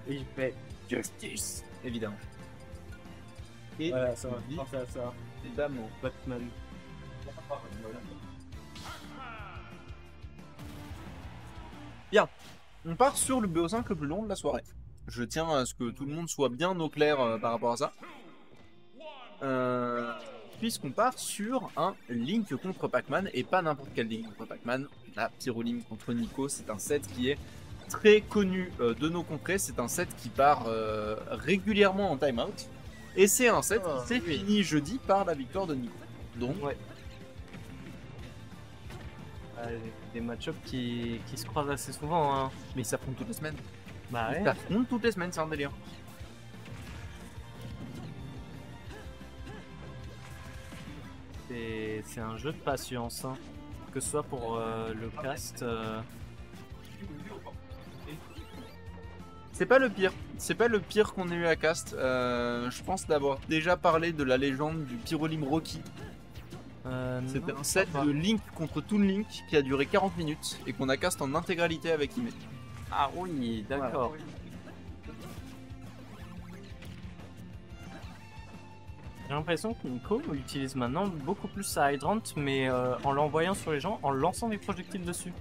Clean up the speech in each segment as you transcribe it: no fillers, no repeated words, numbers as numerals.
Et je fais Justice, évidemment. Et Voilà, ça va. dit Ça. évidemment Batman. Bien, on part sur le BO5 le plus long de la soirée. Je tiens à ce que tout le monde soit bien au clair par rapport à ça. Puisqu'on part sur un Link contre Pac-Man, et pas n'importe quel Link contre Pac-Man. La Pyrolim contre Nico, c'est un set qui est très connu de nos contrées. C'est un set qui part régulièrement en time-out. Et c'est un set qui s'est fini jeudi par la victoire de Nico. Donc, Ouais. Des match-ups qui se croisent assez souvent. Hein. mais ils s'affrontent toutes les semaines. Bah Ils ouais. s'affrontent toutes les semaines, c'est un délire. C'est un jeu de patience. Hein. Que ce soit pour le cast. C'est pas le pire. C'est pas le pire qu'on ait eu à cast. Je pense d'avoir déjà parlé de la légende du Pyrolim Rocky. C'était non, un set pas. de Link contre Toon Link qui a duré 40 minutes et qu'on a cast en intégralité avec Ime. Ah oui, d'accord. Voilà. J'ai l'impression que Nico utilise maintenant beaucoup plus sa Hydrant, mais en l'envoyant sur les gens, en lançant des projectiles dessus.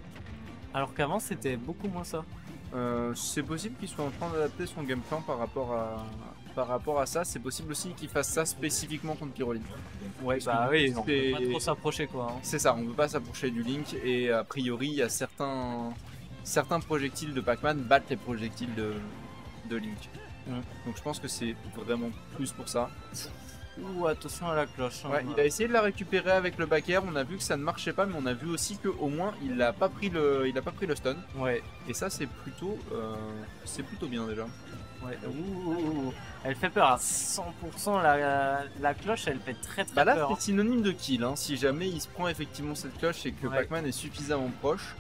Alors qu'avant, c'était beaucoup moins ça. C'est possible qu'il soit en train d'adapter son game plan par rapport à ça. C'est possible aussi qu'il fasse ça spécifiquement contre Pyrolim. Ouais, Parce bah que oui, on peut c'est- pas trop s'approcher quoi. Hein. C'est ça, on ne peut pas s'approcher du Link et a priori il y a certains projectiles de Pac-Man battent les projectiles de Link. Mm. Donc je pense que c'est vraiment plus pour ça. Ouh, attention à la cloche. Hein. Ouais, il a essayé de la récupérer avec le back air, on a vu que ça ne marchait pas, mais on a vu aussi qu'au moins il n'a pas pris le stun. Ouais, Et ça c'est plutôt bien déjà. ouais. Ouh. Elle fait peur à 100%. La cloche, elle fait très très Bah là peur. c'est synonyme de kill, hein. Si jamais il se prend effectivement cette cloche et que Ouais. Pac-Man est suffisamment proche,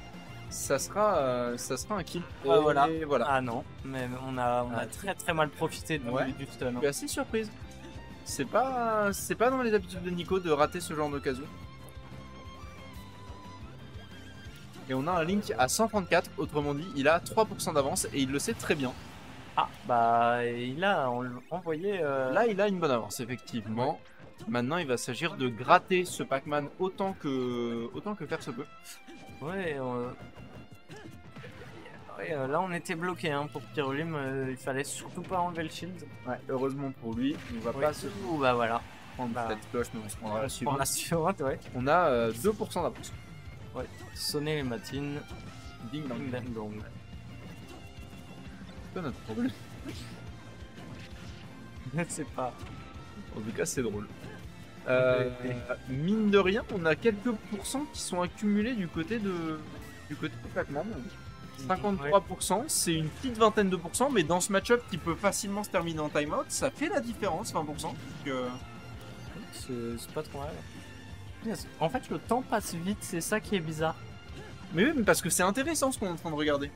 ça sera un kill. Ah, Et voilà. Ah non, mais on a Ah. très très mal profité Ouais. du stun. Je Hein. suis assez surprise. C'est pas dans les habitudes de Nico de rater ce genre d'occasion. Et on a un Link à 134, autrement dit, il a 3% d'avance et il le sait très bien. Ah, bah il a envoyé. Là, il a une bonne avance, effectivement. Maintenant, il va s'agir de gratter ce Pac-Man autant que faire se peut. Ouais, là on était bloqué hein, pour Pyrolim, il fallait surtout pas enlever le shield. Ouais, heureusement pour lui, on va pas se Ouh, bah voilà. prendre Bah. cette cloche, mais on se prendra la Pour suivante. la suivante, ouais. On a 2% d'avance. Ouais. Sonner les matines. Ding dong. Ding dang dong. C'est pas notre problème. Je sais pas. En tout cas, c'est drôle. Mine de rien, on a quelques pourcents qui sont accumulés du côté de Pac-Man. 53%, c'est une petite vingtaine de pourcents, mais dans ce match-up qui peut facilement se terminer en timeout, ça fait la différence, 20%. Donc, C'est pas trop mal. Yes. En fait, le temps passe vite, c'est ça qui est bizarre. mais oui, mais parce que c'est intéressant ce qu'on est en train de regarder.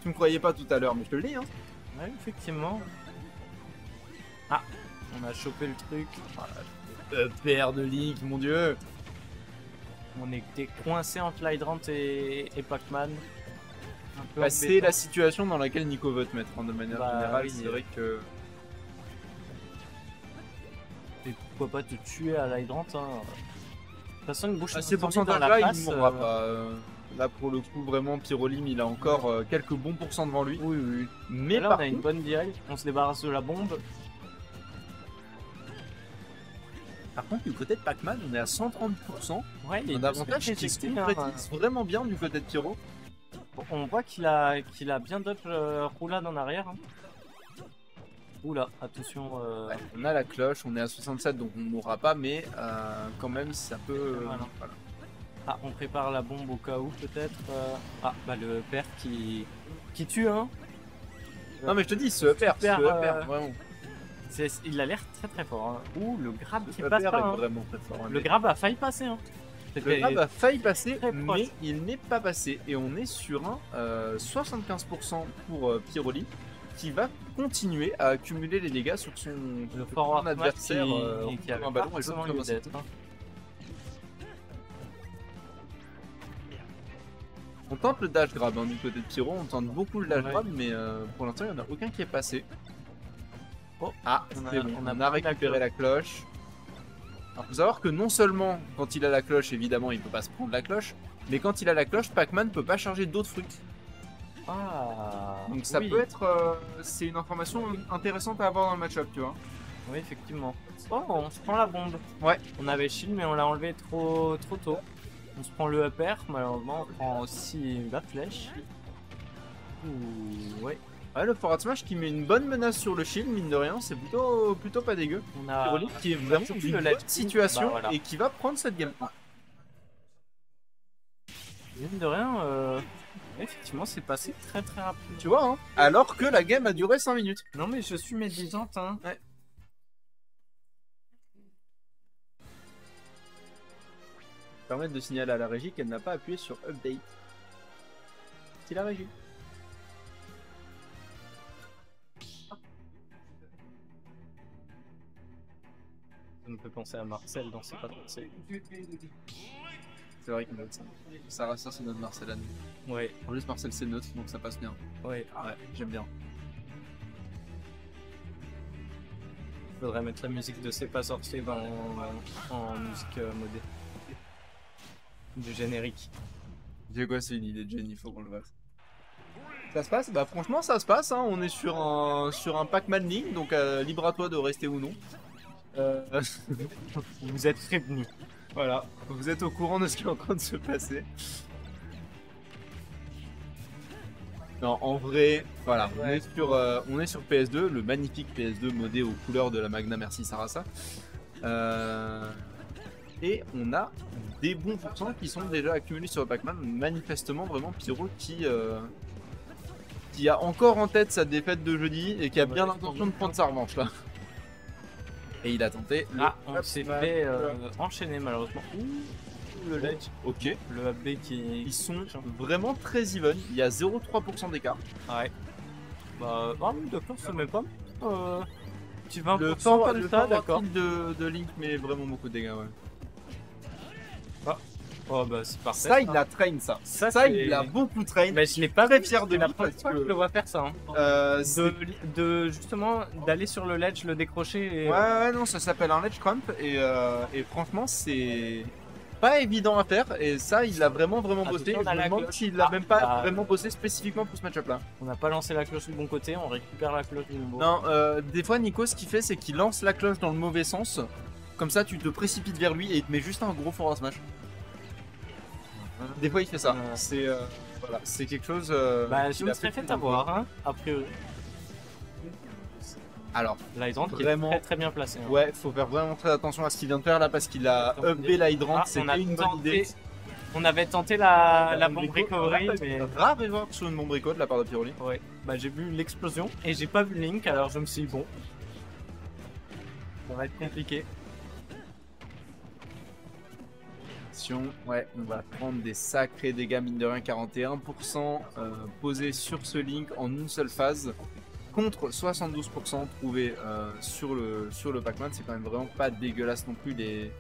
Tu me croyais pas tout à l'heure, mais je te le dis. Hein. Ouais, effectivement. Ah, on a chopé le truc. Père de Link, mon dieu. On était coincé entre l'Hydrant et Pac-Man. Un peu Bah, c'est embêtant. la situation dans laquelle Nico veut te mettre, hein, de manière Bah, générale. oui. C'est vrai que. Et pourquoi pas te tuer à l'Hydrant hein. De toute façon, une bouche À ces incendie dans la pourcentages-là, il face, ne mourra pas. Là, pour le coup, vraiment, Pyrolim, il a encore quelques bons pourcents devant lui. Oui, oui. Mais Là, par on a une contre, bonne DI, on se débarrasse de la bombe. du côté de Pac-Man, on est à 130%. Ouais, il Un est avantage qui se concrétise vraiment bien du côté de Pyro. On voit qu'il a bien d'autres roulades en arrière. Hein. Oula, attention. Ouais, on a la cloche, on est à 67, donc on ne mourra pas, mais quand même, ça peut. Voilà. Voilà. Ah, on prépare la bombe au cas où peut-être. Ah, bah le père qui tue, hein. Non, mais je te dis, ce EPR, vraiment. Il a l'air très très fort. Hein. Ouh, le grab qui Ce passe EPR pas. est Hein. vraiment très fort. hein. Le grab a failli passer. Hein. Le grab a failli passer, très proche. mais il n'est pas passé. Et on est sur un 75% pour Pyroli, qui va continuer à accumuler les dégâts sur son Le forward smash adversaire qui avait un pas ballon et forcément l'autre lieu comme un d'être. Hein. On tente le dash grab hein, du côté de Pyro, on tente beaucoup le dash Ouais. grab, mais pour l'instant il n'y en a aucun qui est passé. Oh, Ah, on a- c'est bon, on on a a pris la récupéré la cloche. Alors, faut savoir que non seulement quand il a la cloche, évidemment, il peut pas se prendre la cloche, mais quand il a la cloche, Pac-Man peut pas charger d'autres fruits. Ah. Donc ça oui. peut être, c'est une information intéressante à avoir dans le match-up, tu vois. Oui, effectivement. Oh, on se prend la bombe. Ouais. On avait shield, mais on l'a enlevé trop tôt. On se prend le upper, malheureusement, on prend aussi la flèche. Ouh, ouais. Ouais, le forward smash qui met une bonne menace sur le shield, mine de rien, c'est plutôt pas dégueu. On a Pyrolyne qui est vraiment surtout dans le une ledge. bonne situation Bah, voilà. et qui va prendre cette game. Mine de rien, effectivement, c'est passé très rapide. Tu vois, hein, alors que la game a duré 5 minutes. Non, mais je suis médisante, hein. Ouais. Permettre de signaler à la régie qu'elle n'a pas appuyé sur update. C'est la régie. Ça me fait penser à Marcel dans C'est pas trop c'est. C'est vrai qu'on note ça. Sarah, ça c'est notre Marcel à nous. Ouais, En plus, Marcel c'est neutre, donc ça passe bien. ouais. Ouais, j'aime bien. Faudrait mettre la musique de C'est pas sorcier en musique modée. Du générique. C'est quoi, c'est une idée de génie, faut qu'on le fasse. Ça se passe? Bah franchement ça se passe, hein. On est sur un Pac-Man League, donc libre à toi de rester ou non. Vous êtes prévenus. Voilà, vous êtes au courant de ce qui est en train de se passer. Non, en vrai, voilà, Ouais. on est sur PS2, le magnifique PS2 modé aux couleurs de la Magna, merci Sarasa. Et on a des bons pourcents qui sont déjà accumulés sur le Pac-Man. Manifestement, vraiment, Pyro qui a encore en tête sa défaite de jeudi et qui a bien Ouais, l'intention de prendre sa revanche là. Et il a tenté le Ah, on up s'est smash. fait enchaîner malheureusement. Ouh, le ledge. Ok. Le AB qui. Ils sont vraiment très even. Il y a 0,3% d'écart. Ouais. Bah, ah oui, d'accord, ça met pas. Petit 20% Le comme forward ça, d'accord. tilt de Link met vraiment beaucoup de dégâts. Ouais. Oh bah c'est parfait. Ça, il a train ça. Ça, Ça, c'est- il a beaucoup train. Mais je l'ai pas Très vu, fier de c'est la lui première parce fois que que- je le vois faire ça. Hein. C'est- De justement d'aller sur le ledge, le décrocher et. Ouais, non, ça s'appelle un ledge cramp et franchement, c'est pas évident à faire. Et ça, il l'a vraiment bossé. Attention, on a Je me la demande cloche. s'il l'a Ah, même pas ah. vraiment bossé spécifiquement pour ce match-up là. On n'a pas lancé la cloche du bon côté, on récupère la cloche du nouveau. Non, des fois, Nico, ce qu'il fait, c'est qu'il lance la cloche dans le mauvais sens. Comme ça, tu te précipites vers lui et il te met juste un gros forward smash. Des fois, il fait ça. C'est voilà, c'est quelque chose. Bah, je qu'il me a serais fait plusieurs avoir, fois. hein, a priori. Alors, L'hydrant qui est Vraiment. très bien placé. Hein. ouais, faut faire vraiment très attention à ce qu'il vient de faire là parce qu'il a upé l'hydrant. Ah, C'était une bonne idée. On avait tenté la bombe recovery, mais. Rare erreur sur une bombe reco de la part de Piroli. Ouais, bah j'ai vu l'explosion et j'ai pas vu Link, alors je me suis dit bon. Ça va être compliqué. Ouais, on va prendre des sacrés dégâts, mine de rien, 41% posés sur ce Link en une seule phase, contre 72% trouvés sur le Pac-Man. C'est quand même vraiment pas dégueulasse non plus les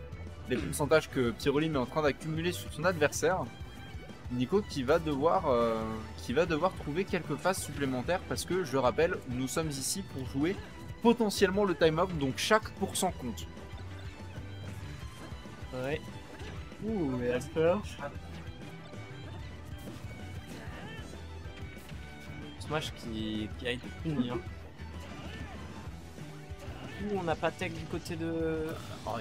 pourcentages que Pyrolim est en train d'accumuler sur son adversaire. Nico qui va devoir trouver quelques phases supplémentaires parce que, je rappelle, nous sommes ici pour jouer potentiellement le time-up, donc chaque pourcent compte. Ouais. Ouh, mais la peur. Smash qui a été puni. Hein. Ouh, on n'a pas tech du côté de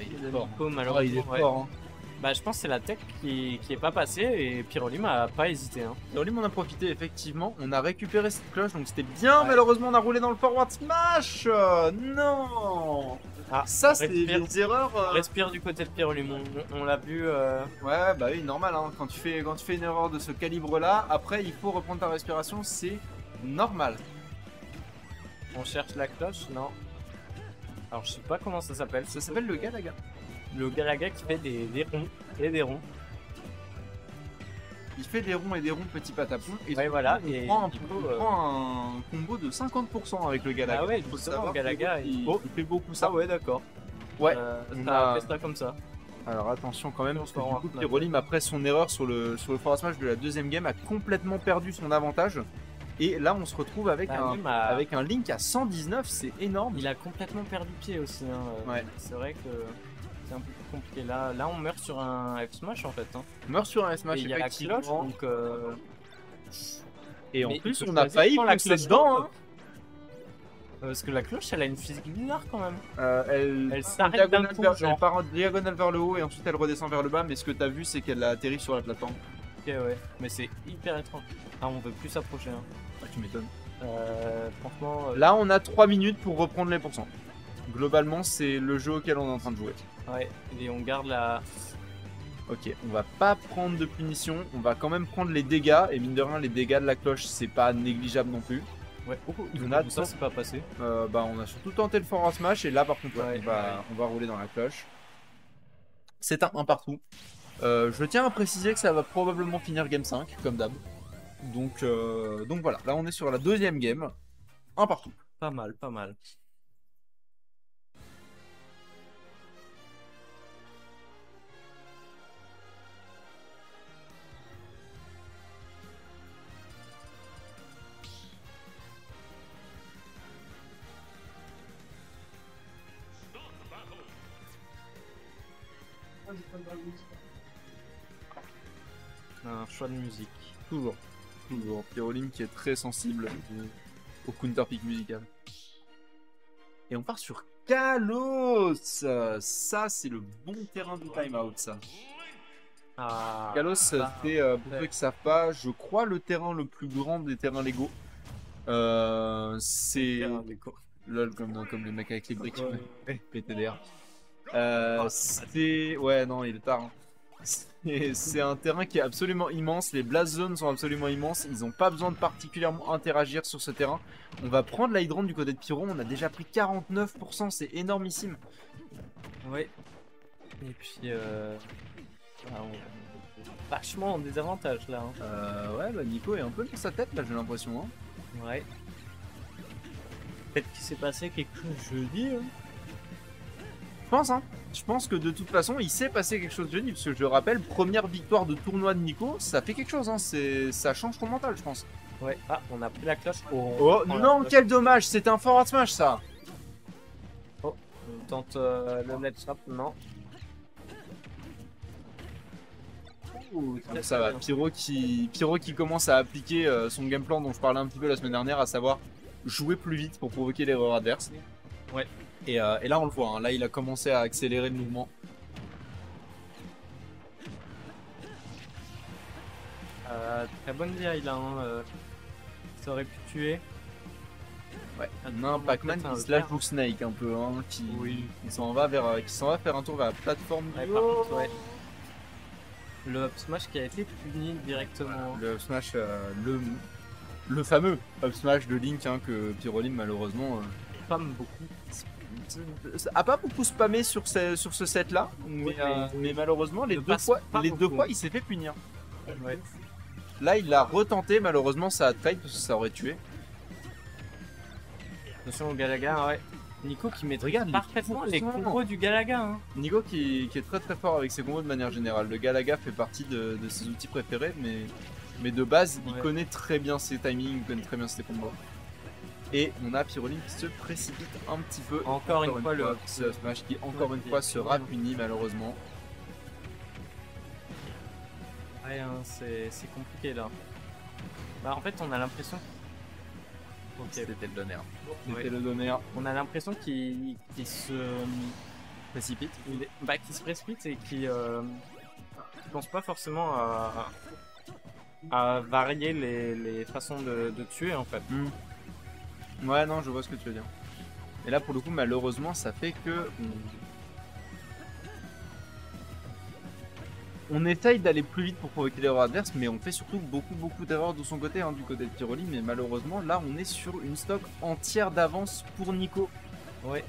il Nico, malheureusement. il est ouais. fort. Hein. Bah, je pense que c'est la tech qui est pas passée et Pyrolim a pas hésité. Hein. Pyrolim en a profité, effectivement. On a récupéré cette cloche, donc c'était bien. Ouais. Malheureusement, on a roulé dans le forward smash. Non. Ah, Ça, c'est respire. des erreurs. Respire du côté de Pyrolim, on l'a vu. Ouais, bah oui, normal. Hein. Quand tu fais une erreur de ce calibre-là, après, il faut reprendre ta respiration. C'est normal. On cherche la cloche, non. Alors je sais pas comment ça s'appelle. Ça s'appelle le Galaga. Le Galaga qui fait des ronds et des ronds. Il fait des ronds et des ronds petits patapons. Et Ouais, voilà, il et prend, du il coup, prend un combo de 50% avec le Galaga. Ah ouais, Faut justement, savoir le Galaga, qu'il fait beaucoup ça. Ah ouais, d'accord. Ouais, Ça on a a- fait ça comme ça. Alors attention quand même, parce que du Encore coup un Pyrolim après son erreur sur le forward smash de la deuxième game a complètement perdu son avantage. Et là on se retrouve avec, avec un Link à 119, c'est énorme. Il a complètement perdu pied aussi. Hein. Ouais. C'est vrai que c'est un peu plus compliqué. Là on meurt sur un F-Smash en fait. Hein. On meurt sur un F-Smash Et il y a la effectivement. cloche donc... Et en Mais plus il peut on a choisir failli quand la pousser cloche dedans. tombe. Parce que la cloche elle a une physique bizarre quand même. Elle s'arrête d'un coup, elle genre. part en diagonale vers le haut et ensuite elle redescend vers le bas. Mais ce que t'as vu c'est qu'elle a atterri sur la plateforme. Ok ouais, mais c'est hyper étrange. Ah on veut plus s'approcher. Hein. Ah, tu m'étonnes. Franchement... Là on a 3 minutes pour reprendre les pourcents. Globalement c'est le jeu auquel on est en train de jouer. Ouais, et on garde la... Ok, on va pas prendre de punition, on va quand même prendre les dégâts. Et mine de rien les dégâts de la cloche c'est pas négligeable non plus. Ouais, On a ça c'est pas passé. On a surtout tenté le forward smash et là par contre Ouais, on va rouler dans la cloche. C'est un partout. Je tiens à préciser que ça va probablement finir game 5 comme d'hab. Donc voilà, là on est sur la deuxième game. Un partout. Pas mal, pas mal. Un choix de musique. Toujours. Pyrolim qui est très sensible au counter pick musical. Et on part sur Kalos. Ça c'est le bon terrain du timeout ça. Ah, Kalos c'est pour ceux qui savent pas, je crois le terrain le plus grand des terrains Lego. C'est lol comme les mecs avec les briques. Ouais. PTDR. Ouais non il est tard. Hein. C'est un terrain qui est absolument immense, les blast zones sont absolument immenses, ils n'ont pas besoin de particulièrement interagir sur ce terrain. On va prendre la hydrante du côté de Pyro, on a déjà pris 49%, c'est énormissime. Ouais. Et puis on... vachement en désavantage là. Hein. Ouais bah Nico est un peu dans sa tête là j'ai l'impression. Hein. Ouais. Peut-être qu'il s'est passé quelque chose jeudi. Hein. Je pense que de toute façon il s'est passé quelque chose jeudi, parce que je rappelle, première victoire de tournoi de Nico, ça fait quelque chose, hein. Ça change ton mental je pense. Ouais, ah on a pris la cloche. Oh non quel dommage, c'était un forward smash ça. Oh, on tente le net swap, non. Donc ça va, Pyro qui commence à appliquer son game plan dont je parlais un petit peu la semaine dernière, à savoir jouer plus vite pour provoquer l'erreur adverse. Ouais. Et là on le voit, hein. Là il a commencé à accélérer le mouvement. Très bonne DI là, hein. Ça aurait pu tuer. Ouais, un Pac-Man qui slash Book Snake un peu, hein, qui s'en va faire un tour vers la plateforme. Ouais, par contre, ouais. Le up smash qui a été puni directement. Le up smash, le fameux up smash de Link, hein, que Pyrolim malheureusement Spamme beaucoup. A pas beaucoup spammé sur ce set là, mais malheureusement les deux fois il s'est fait punir. Ouais. Là il l'a retenté, malheureusement ça a trade parce que ça aurait tué. Attention au Galaga, ouais. Nico qui maîtrise Regarde parfaitement les combos du Galaga. Hein. Nico qui est très très fort avec ses combos de manière générale. Le Galaga fait partie de ses outils préférés, mais de base il connaît très bien ses timings, il connaît très bien ses combos. Et on a Pyrolim qui se précipite un petit peu. Encore une fois le smash qui encore une fois sera puni malheureusement. Ouais, hein, c'est compliqué là. Bah en fait on a l'impression... Okay. C'était le donner. C'était le donner. On a l'impression qu'il se précipite. Qu'il se précipite et qu'il pense pas forcément à varier les façons de tuer en fait. Ouais non je vois ce que tu veux dire. Et là pour le coup malheureusement ça fait que on essaye d'aller plus vite pour provoquer l'erreur adverse, mais on fait surtout beaucoup d'erreurs de son côté, hein, du côté de Pyrolim, mais malheureusement là on est sur une stock entière d'avance pour Nico. Ouais.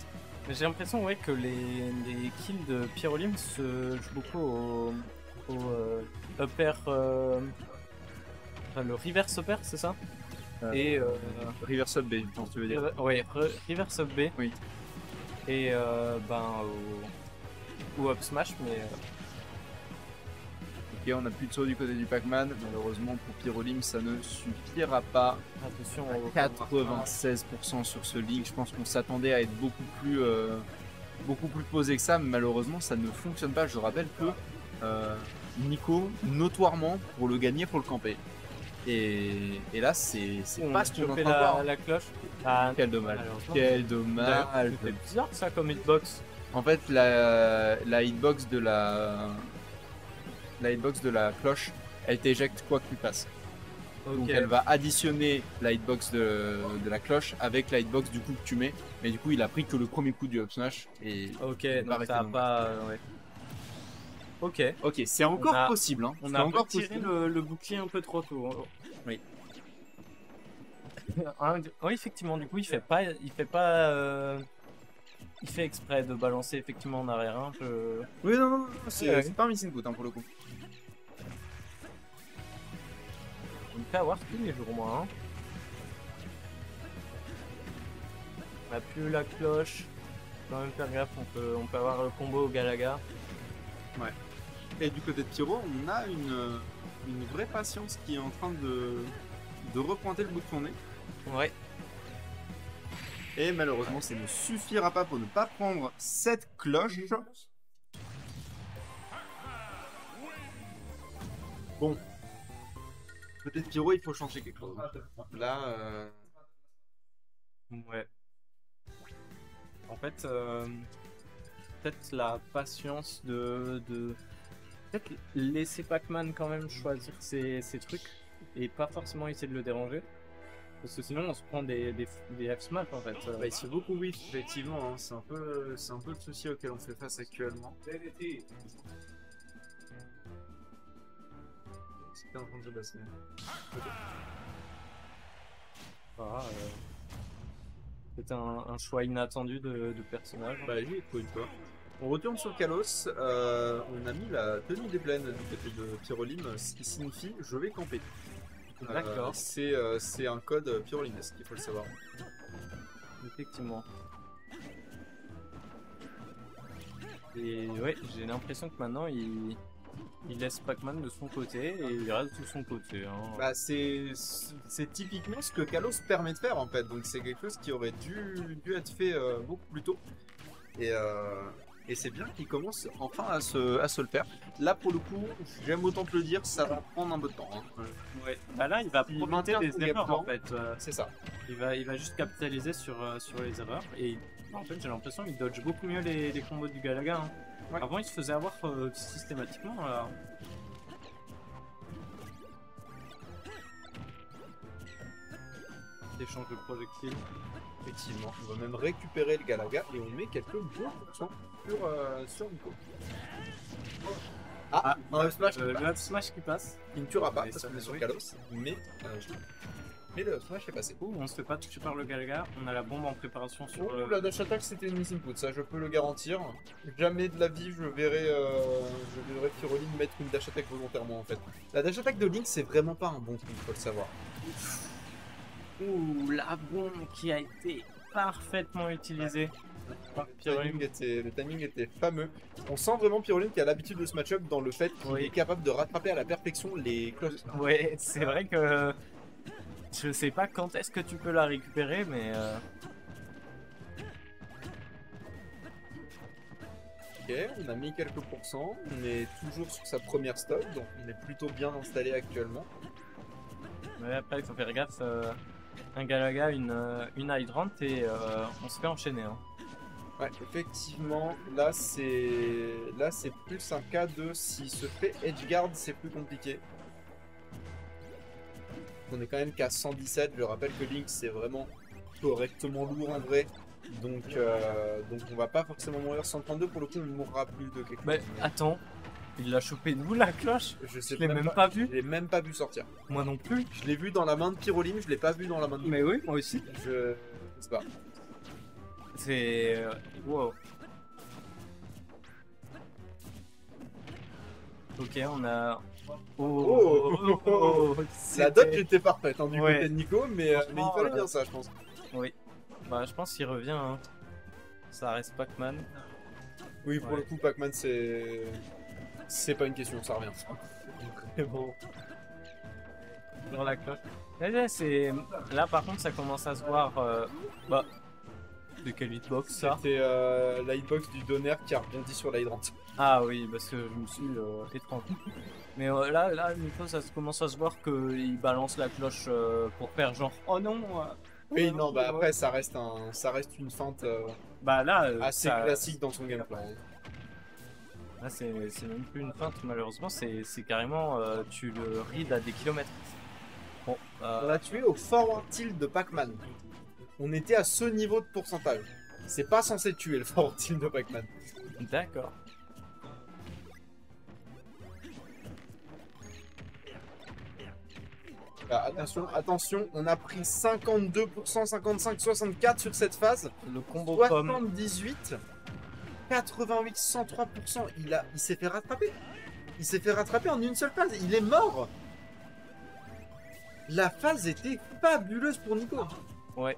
J'ai l'impression que les kills de Pyrolim se jouent beaucoup au upper, enfin, le reverse upper, c'est ça? Et reverse up B, je pense que tu veux dire. Ouais, reverse up B. Oui. Et ou up smash, mais Ok, on n'a plus de saut du côté du Pac-Man. Malheureusement pour Pyrolim, ça ne suffira pas. attention À au 96% sur ce Link, je pense qu'on s'attendait à être beaucoup plus posé que ça, mais malheureusement ça ne fonctionne pas. Je rappelle que Nico, notoirement, pour le gagner, faut le camper. Et là, c'est On pas a ce qu'on est en chopé train de voir. la cloche. Ah, Quel dommage. malheureusement. Quel D'ailleurs, dommage. c'était bizarre ça comme hitbox. En fait, la hitbox de la cloche, elle t'éjecte quoi que tu passes. Donc Ok. elle va additionner la hitbox de la cloche avec la hitbox du coup que tu mets. Mais du coup, il a pris que le premier coup du up smash. Et Ok, va donc arrêter ça a donc. pas. Ouais. Ok. ok, c'est encore On a- possible. Hein. On C'est a encore retiré possible. le bouclier un peu trop tôt. Oui. Oui, effectivement, du coup, il fait pas. Il fait exprès de balancer effectivement en arrière. Hein, Oui, non, c'est Ouais. c'est pas un missing put hein, pour le coup. On me fait avoir tous les jours, moi. Hein. On a plus la cloche. Faut quand même faire gaffe, on peut avoir le combo au Galaga. Et du côté de Pyro, on a une vraie patience qui est en train de repointer le bout de son nez. Ouais. Et malheureusement, ça ne suffira pas pour ne pas prendre cette cloche. Bon. Peut-être Pyro, il faut changer quelque chose. Là, Ouais. En fait, peut-être la patience de peut-être laisser Pac-Man quand même choisir ses trucs et pas forcément essayer de le déranger. Parce que sinon on se prend des F-smash en fait. bah, il se fait beaucoup oui, effectivement. Hein. C'est un peu le souci auquel on fait face actuellement. C'était en train de se passer. Voilà, c'était un choix inattendu de personnage. Bah oui, écoute toi. On retourne sur Kalos, on a mis la tenue des plaines du côté de Pyrolim, ce qui signifie je vais camper. D'accord, C'est un code Pyrolinesque, il faut le savoir. effectivement. Et ouais, j'ai l'impression que maintenant il laisse Pac-Man de son côté et il reste de son côté. Hein. Bah, c'est typiquement ce que Kalos permet de faire en fait, donc c'est quelque chose qui aurait dû être fait beaucoup plus tôt. Et c'est bien qu'il commence enfin à se le faire. Là pour le coup, j'aime autant te le dire, ça va prendre un peu de temps. Hein. Ouais. Bah là, il va Il profiter maintient des son erreurs game en fait. C'est ça. Il va juste capitaliser sur les erreurs. Et en fait, j'ai l'impression qu'il dodge beaucoup mieux les combos du Galaga. Hein. Ouais. Avant, il se faisait avoir systématiquement. Là. Échange de projectiles. Effectivement, on va même récupérer le Galaga et on met quelques bons pourcents sur Nico. Ah, un up smash Le up smash qui passe. qui ne tuera pas Mais parce ça qu'on est fait sur oui. Kalos, mais le up smash est passé. Ouh, on se fait pas toucher par le Galaga. On a la bombe en préparation sur Oh, le. la dash attack c'était une missing put, ça je peux le garantir. Jamais de la vie je verrai Pyroline mettre une dash attack volontairement en fait. La dash attack de Link c'est vraiment pas un bon coup, faut le savoir. Ouh, la bombe qui a été parfaitement utilisée. Le timing était fameux. On sent vraiment Pyroline qui a l'habitude de ce match-up dans le fait qu'il Oui. est capable de rattraper à la perfection les closes. Ouais, c'est vrai que je sais pas quand est-ce que tu peux la récupérer, mais Ok, on a mis quelques pourcents, on est toujours sur sa première stop, donc on est plutôt bien installé actuellement. mais après il faut faire gaffe. Un Galaga, une Hydrant et on se fait enchaîner. Hein. Ouais, effectivement, là c'est plus un cas de s'il se fait edgeguard, c'est plus compliqué. On est quand même qu'à 117, je rappelle que Link c'est vraiment correctement lourd en vrai. Donc on va pas forcément mourir 132, pour le coup on mourra plus de quelque chose. Mais attends, il l'a chopé d'où la cloche? Je sais Je l'ai même pas vu. Je l'ai même pas vu sortir. Moi non plus. Je l'ai vu dans la main de Pyrolim, je l'ai pas vu dans la main de Mais oui, moi aussi. Je sais pas. C'est. Wow. Ok, on a. Oh. La C'était- dodge était parfaite hein, du Ouais. côté de Nico, mais il Franchement, fallait bien ça, je pense. Oui. Bah, je pense qu'il revient. Hein. Ça reste Pac-Man. Oui, pour Ouais. le coup, Pac-Man, c'est pas une question, ça revient. Mais bon. Dans la cloche. Là, là, par contre, ça commence à se voir. Bah, de quelle hitbox ça? C'était la hitbox du donner qui a rebondi sur la hydrant. Ah oui, parce que je me suis étrange. Mais là, Nico, ça commence à se voir qu'il balance la cloche pour faire genre oh non. Oui, non, bah après, ça reste une feinte Bah là, assez classique dans son gameplay. là c'est même plus une feinte, malheureusement, c'est carrément tu le rides à des kilomètres. Bon, On a tué au forward tilt de Pac-Man. On était à ce niveau de pourcentage. C'est pas censé tuer le forward tilt de Pac-Man. d'accord. Ah, attention, attention, on a pris 52%, 55, 64 sur cette phase. Le combo pomme. 78, 88, 103%. Il s'est fait rattraper. Il s'est fait rattraper en une seule phase. Il est mort. La phase était fabuleuse pour Nico. Ouais.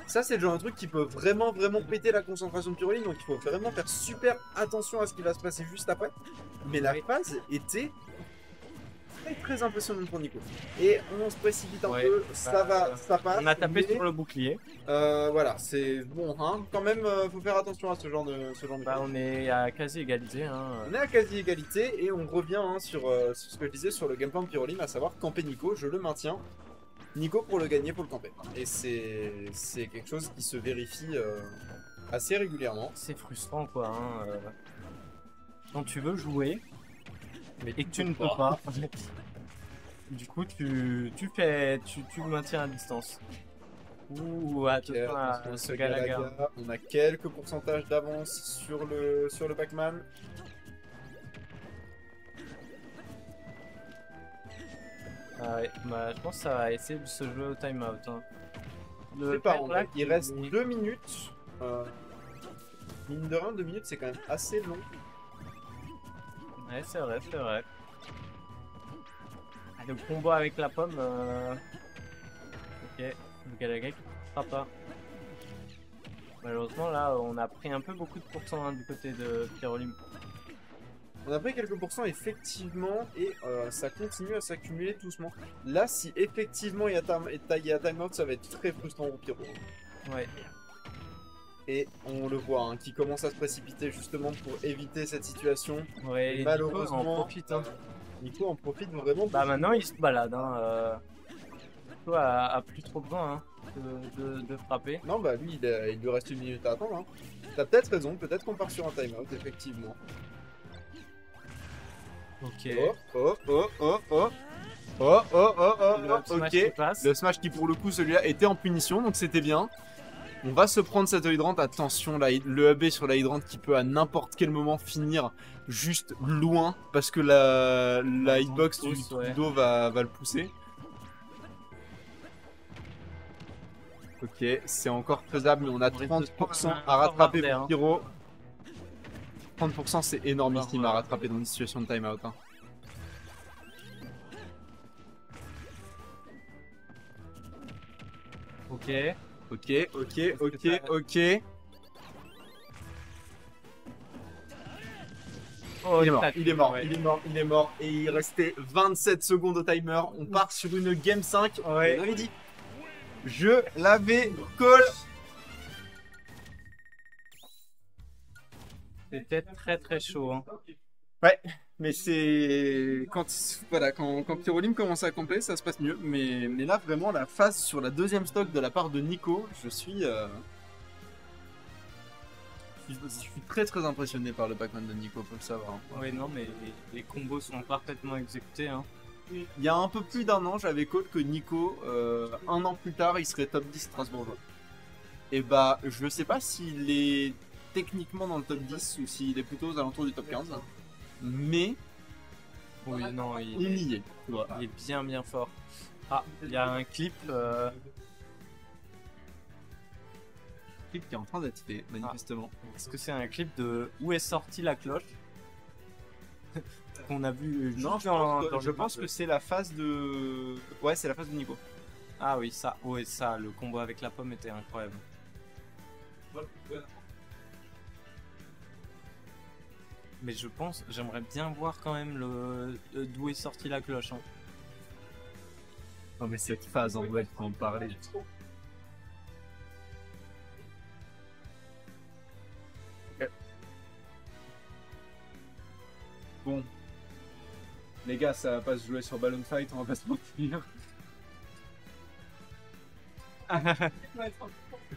Ça, c'est le genre de truc qui peut vraiment péter la concentration de Pyroline. Donc, il faut vraiment faire super attention à ce qui va se passer juste après. Mais la phase était très impressionnante pour Nico. Et on se précipite un peu. Ça va, ça passe. On a tapé mais, sur le bouclier. voilà, c'est bon. Hein, quand même, faut faire attention à ce genre de Bah, on est à quasi égalité. Hein. On est à quasi égalité et on revient sur ce que je disais sur le gameplay de Pyrolim, à savoir camper Nico, je le maintiens. Nico pour le gagner, pour le camper. Et c'est quelque chose qui se vérifie assez régulièrement. C'est frustrant quoi. Hein. Quand tu veux jouer et que tu ne peux pas. Du coup, tu le maintiens à distance. Ouh, attention à ce Galaga. On a quelques pourcentages d'avance sur le Pac-Man. Ah ouais, bah, je pense que ça va essayer de se jouer au time-out. Hein. C'est pas, en vrai, il reste 2 minutes. Mine de rien, 2 minutes, c'est quand même assez long. Ouais, c'est vrai, c'est vrai. Ah, le combo avec la pomme. Ok, le Galaga qui ne fera pas. Malheureusement, là, on a pris un peu beaucoup de pourcents hein, du côté de Pyrolim. On a pris quelques pourcents effectivement et ça continue à s'accumuler doucement. Là, si effectivement il y a timeout, ça va être très frustrant au Pyro. Ouais. Et on le voit, hein, qui commence à se précipiter justement pour éviter cette situation. Ouais, Et malheureusement, Nico en profite. Hein. Nico en profite vraiment. Bah maintenant, il se balade. Hein, Nico a plus trop besoin hein, de frapper. Non, bah lui, il lui reste 1 minute à attendre. Hein. T'as peut-être raison, peut-être qu'on part sur un timeout, effectivement. Ok. Ok. Le smash qui pour le coup celui-là était en punition donc c'était bien. On va se prendre cette hydrant. Attention, le AB sur la hydrant qui peut à n'importe quel moment finir juste loin parce que la hitbox du dos va le pousser. Ok, c'est encore faisable mais on a 30% à rattraper pour Pyro. 30% c'est énormissime à rattraper dans une situation de timeout. Hein. Ok. Ok. Oh, il est mort. Et il restait 27 secondes au timer. On part sur une game 5. Ouais. Je l'avais dit. Je l'avais call. C'était très chaud. Hein. Ouais, mais c'est quand Pyrolim commence à camper, ça se passe mieux. Mais là vraiment la phase sur la deuxième stock de la part de Nico, je suis très impressionné par le Pac-Man de Nico, faut le savoir. Hein. Oui, non, mais les combos sont parfaitement exécutés. Hein. Il y a un peu plus d'1 an, j'avais call que Nico, 1 an plus tard, il serait top 10 strasbourgeois. Et bah, je sais pas s'il est techniquement dans le top 10 ou s'il est plutôt aux alentours du top 15. Mais oui, non, il y est. Il est bien fort. Ah, il y a un clip. Clip qui est en train d'être fait, manifestement. Est-ce que c'est un clip de où est sortie la cloche qu'on a vu? Non, je pense que c'est la phase de. Ouais, c'est la phase de Nico. Ah oui, ça, le combo avec la pomme était incroyable. Mais je pense, j'aimerais bien voir quand même d'où est sortie la cloche. Hein. Non mais cette phase en vrai, faut en parler. Bon. Les gars, ça va pas se jouer sur Balloon Fight, on va pas se mentir.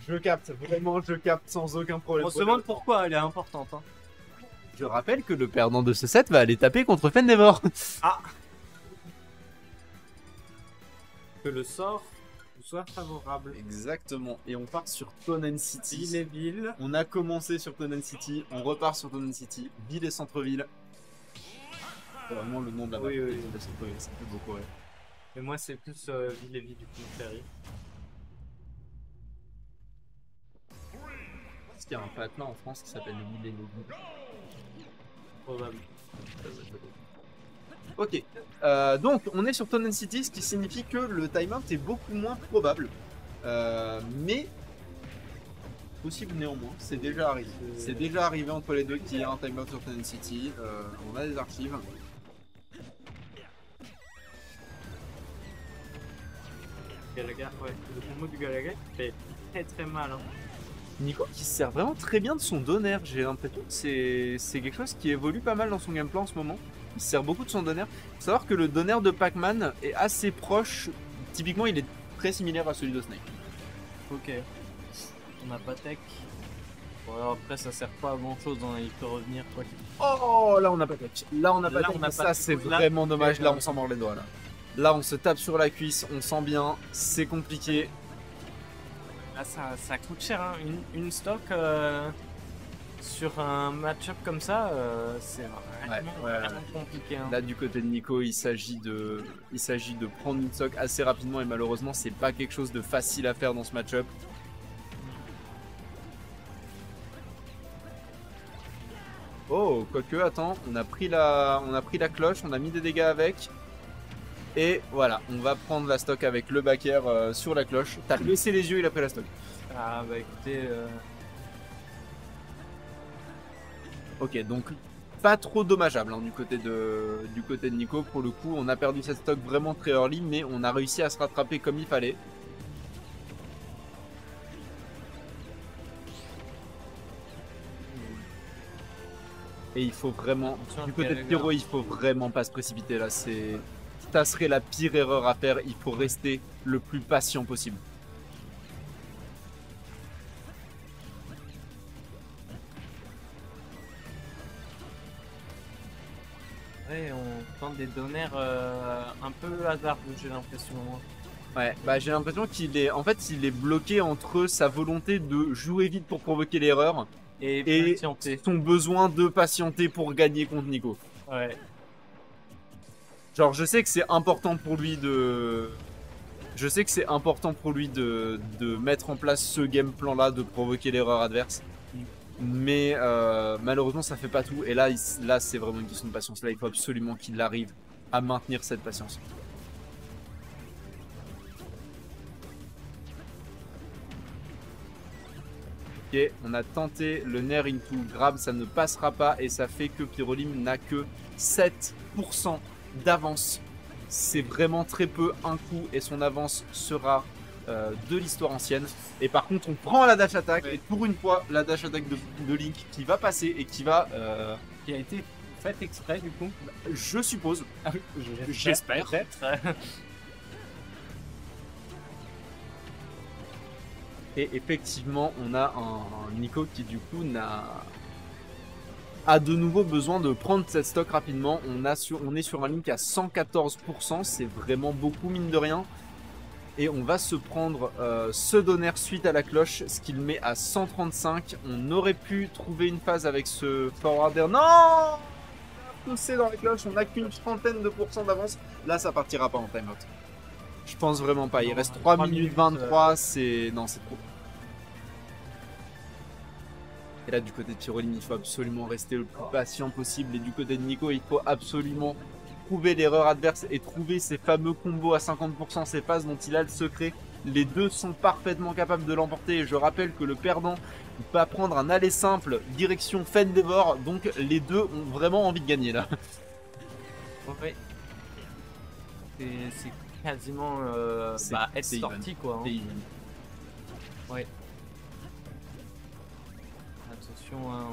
Je capte, vraiment je capte sans aucun problème. On se demande pourquoi elle est importante. Hein. Je rappelle que le perdant de ce set va aller taper contre Fendeavor. Ah. Que le sort soit favorable. Exactement, et on part sur Tonen City. Ville et ville. On a commencé sur Tonen City, on repart sur Tonen City, ville et centre-ville. C'est vraiment le nom de la map. Oui, oui. Ville et centre-ville, ça fait beaucoup rire. Et moi c'est plus ville et ville du coup Ferry. Est-ce qu'il y a un patelin en France qui s'appelle Ville et Ville? Probable. Ok, donc on est sur Tonen City, ce qui signifie que le timeout est beaucoup moins probable. Mais possible néanmoins, c'est déjà arrivé. C'est déjà arrivé entre les deux qu'il y ait un timeout sur Tonen City. On a des archives. Galaga, ouais. Le combo du Galaga fait très très mal. Hein. Nico qui se sert vraiment très bien de son donner, j'ai l'impression que c'est quelque chose qui évolue pas mal dans son gameplay en ce moment. Il se sert beaucoup de son donner. Il faut savoir que le donner de Pac-Man est assez proche, typiquement il est très similaire à celui de Snake. Ok. On n'a pas tech. Bon, alors après ça sert pas à grand chose, hein. Il peut revenir quoi. Oh là on n'a pas tech. Là on n'a pas Là, tech, on n'a ça pas c'est tech. Là, vraiment dommage, là là, on s'en mord les doigts là. Là on se tape sur la cuisse, on sent bien, c'est compliqué. Là ça coûte cher, hein. Une stock sur un match-up comme ça, c'est vraiment compliqué. Hein. Là du côté de Nico, il s'agit de prendre une stock assez rapidement et malheureusement c'est pas quelque chose de facile à faire dans ce match-up. Oh, quoique, attends, on a pris la cloche, on a mis des dégâts avec. Et voilà, on va prendre la stock avec le backer sur la cloche. T'as baissé les yeux, il a pris la stock. Ah bah écoutez... Ok, donc pas trop dommageable hein, du côté de Nico. Pour le coup, on a perdu cette stock vraiment très early, mais on a réussi à se rattraper comme il fallait. Et il faut vraiment, du côté de Pyro, il faut vraiment pas se précipiter là. Ça serait la pire erreur à faire. Il faut rester le plus patient possible. Ouais, on tente des donneurs un peu hasardeux, j'ai l'impression. Ouais, bah j'ai l'impression qu'il est, en fait, il est bloqué entre sa volonté de jouer vite pour provoquer l'erreur et son besoin de patienter pour gagner contre Nico. Ouais. Genre, je sais que c'est important pour lui de mettre en place ce game plan là, de provoquer l'erreur adverse. Mais malheureusement ça fait pas tout et là c'est vraiment une question de patience. Là il faut absolument qu'il arrive à maintenir cette patience. Ok, on a tenté le Nair into grab, ça ne passera pas et ça fait que Pyrolim n'a que 7% d'avance. C'est vraiment très peu, un coup et son avance sera de l'histoire ancienne. Et par contre on prend la dash attack et pour une fois la dash attack de Link qui va passer et qui va qui a été faite exprès du coup. Je suppose. J'espère. Et effectivement on a un Nico qui du coup a de nouveau besoin de prendre cette stock rapidement. On est sur un Link à 114%, c'est vraiment beaucoup mine de rien. Et on va se prendre ce donner suite à la cloche, ce qui le met à 135. On aurait pu trouver une phase avec ce forwarder. Non! Poussé dans la cloche, on n'a qu'une trentaine de pourcents d'avance. Là, ça partira pas en timeout. Je pense vraiment pas. Il reste 3 minutes 23. Non, c'est trop. Et là, du côté de Pyrolim, il faut absolument rester le plus patient possible. Et du côté de Nico, il faut absolument trouver l'erreur adverse et trouver ces fameux combos à 50%, ces phases dont il a le secret Les deux sont parfaitement capables de l'emporter. Je rappelle que le perdant va prendre un aller simple direction Fendeavor. Donc les deux ont vraiment envie de gagner là. Ouais. C'est quasiment C'est- être c'est sorti quoi. Hein. Et- Attention, hein,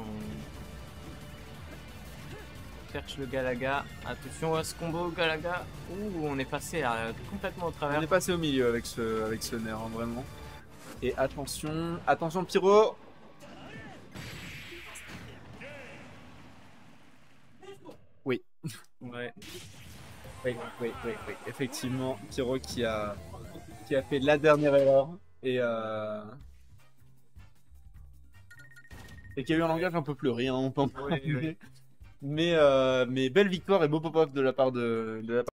on cherche le Galaga. Attention à ce combo Galaga. Ouh, on est passé complètement au travers. On est passé au milieu avec ce nerf, hein, vraiment. Et attention, attention Pyro. Oui. Ouais. Oui. Effectivement, Pyro qui a fait la dernière erreur et qui a eu un langage un peu pleuré, hein, on peut en parler. Oui. Mais belle victoire et beau pop-up de la part de